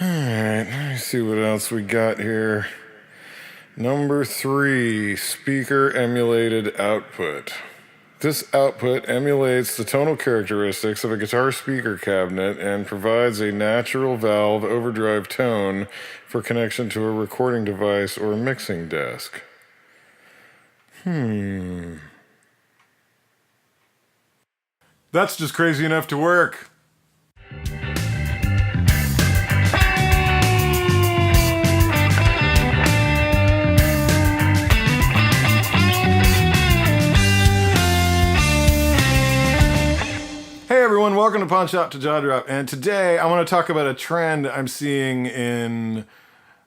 Alright, let me see what else we got here. Number 3, speaker emulated output. This output emulates the tonal characteristics of a guitar speaker cabinet and provides a natural valve overdrive tone for connection to a recording device or mixing desk. That's just crazy enough to work. Hey everyone, welcome to Pawn Shop to Jaw Drop, and today I want to talk about a trend I'm seeing in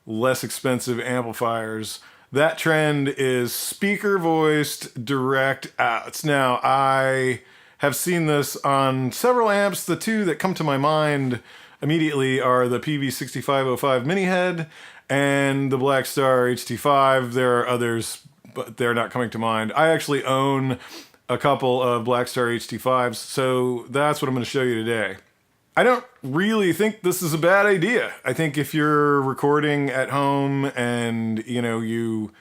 less expensive amplifiers. That trend is speaker-voiced direct outs. Now, I have seen this on several amps. The two that come to my mind immediately are the PV6505 Mini Head and the Blackstar HT-5. There are others, but they're not coming to mind. I actually own a couple of Blackstar HT-5s, so that's what I'm going to show you today. I don't really think this is a bad idea. I think if you're recording at home and, you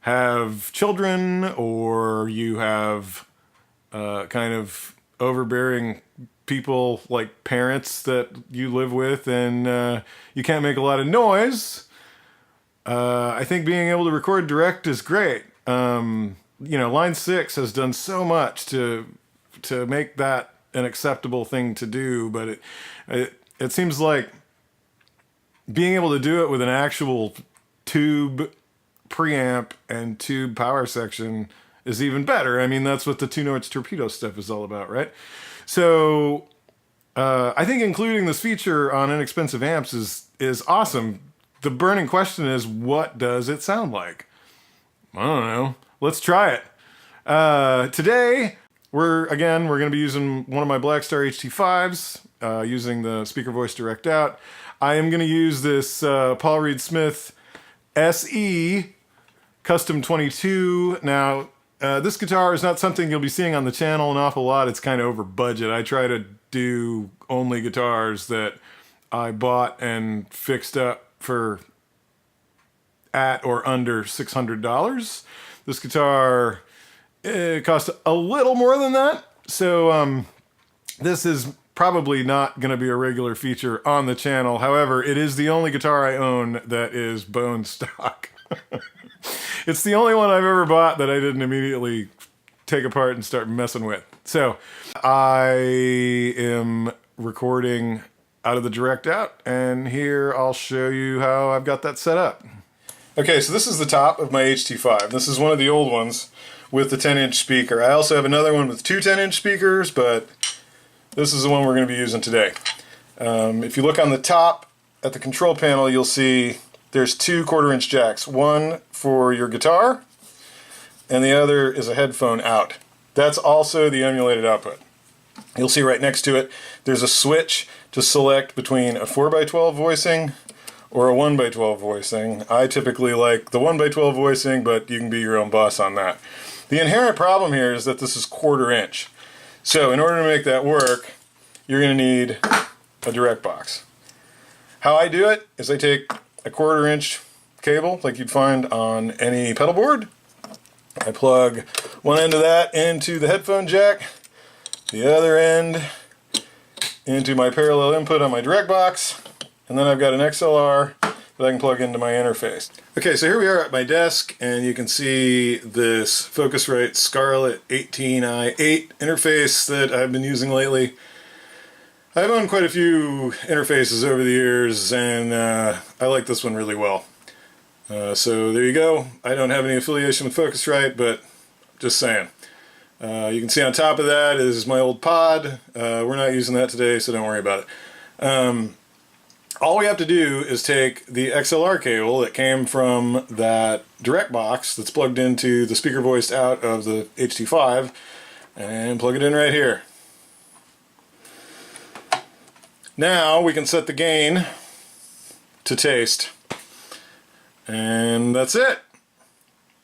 have children or you have kind of overbearing people like parents that you live with and you can't make a lot of noise, I think being able to record direct is great. Line 6 has done so much to make that an acceptable thing to do, but it seems like being able to do it with an actual tube preamp and tube power section is even better. I mean, that's what the Two Notes Torpedo stuff is all about, right? So I think including this feature on inexpensive amps is awesome. The burning question is, what does it sound like? I don't know. Let's try it. Today, we're going to be using one of my Blackstar HT-5s, using the speaker voice direct out. I am going to use this Paul Reed Smith SE Custom 22. Now, this guitar is not something you'll be seeing on the channel an awful lot. It's kind of over budget. I try to do only guitars that I bought and fixed up for at or under $600. This guitar cost a little more than that, so this is probably not going to be a regular feature on the channel. However, it is the only guitar I own that is bone stock. It's the only one I've ever bought that I didn't immediately take apart and start messing with. So I am recording out of the direct out, and here I'll show you how I've got that set up. Okay, so this is the top of my HT-5. This is one of the old ones with the 10-inch speaker. I also have another one with two 10-inch speakers, but this is the one we're going to be using today. If you look on the top at the control panel, you'll see there's two 1/4-inch jacks. One for your guitar, and the other is a headphone out. That's also the emulated output. You'll see right next to it, there's a switch to select between a 4x12 voicing or a 1x12 voicing. I typically like the 1x12 voicing, but you can be your own boss on that. The inherent problem here is that this is 1/4-inch. So in order to make that work, you're going to need a direct box. How I do it is I take a 1/4-inch cable like you'd find on any pedal board. I plug one end of that into the headphone jack, the other end into my parallel input on my direct box, and then I've got an XLR that I can plug into my interface. Okay, so here we are at my desk, and you can see this Focusrite Scarlett 18i8 interface that I've been using lately. I've owned quite a few interfaces over the years, and I like this one really well. So there you go. I don't have any affiliation with Focusrite, but just saying. You can see on top of that is my old pod. We're not using that today, so don't worry about it. All we have to do is take the XLR cable that came from that direct box that's plugged into the speaker voiced out of the HT-5 and plug it in right here. Now we can set the gain to taste. And that's it.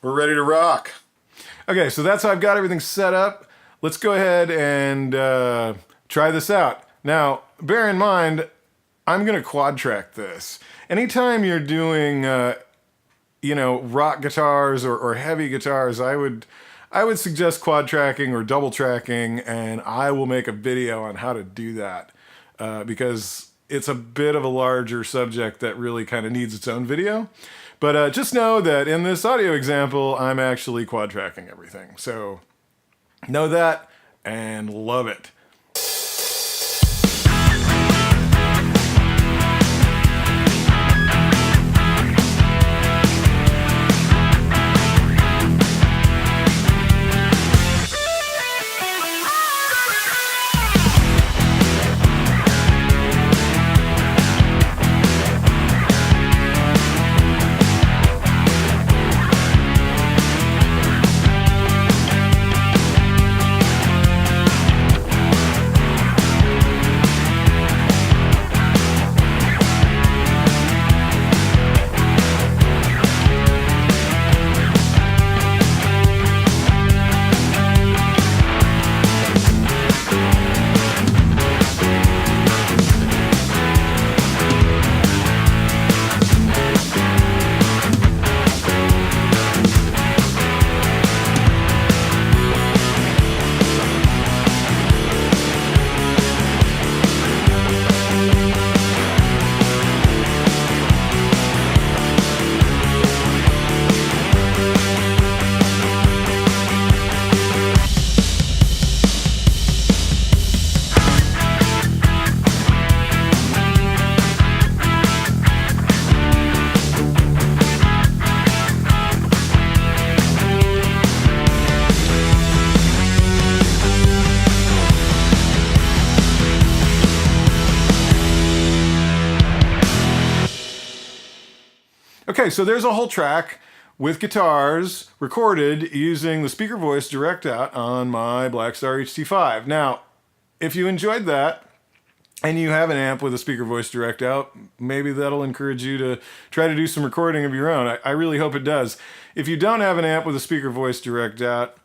We're ready to rock. Okay, so that's how I've got everything set up. Let's go ahead and try this out. Now, bear in mind, I'm going to quad track this. Anytime you're doing, rock guitars or heavy guitars, I would suggest quad tracking or double tracking, and I will make a video on how to do that because it's a bit of a larger subject that really kind of needs its own video. But just know that in this audio example, I'm actually quad tracking everything. So know that and love it. Okay, so there's a whole track with guitars recorded using the speaker voice direct out on my Blackstar HT-5. Now, if you enjoyed that and you have an amp with a speaker voice direct out, maybe that'll encourage you to try to do some recording of your own. I really hope it does. If you don't have an amp with a speaker voice direct out,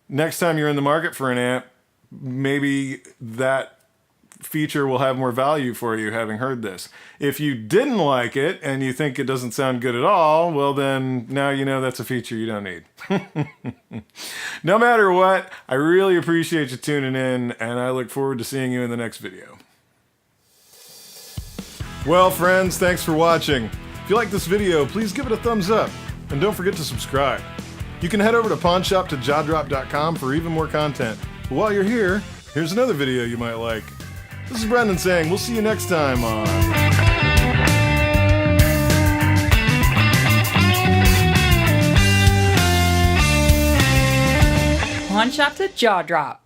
next time you're in the market for an amp, maybe that feature will have more value for you having heard this. If you didn't like it and you think it doesn't sound good at all, well then now you know that's a feature you don't need. No matter what, I really appreciate you tuning in, and I look forward to seeing you in the next video. Well friends, thanks for watching. If you like this video, please give it a thumbs up and don't forget to subscribe. You can head over to pawnshop2jaw-drop.com for even more content. But while you're here, here's another video you might like. This is Brendan saying we'll see you next time on Pawn Shop to Jaw Drop.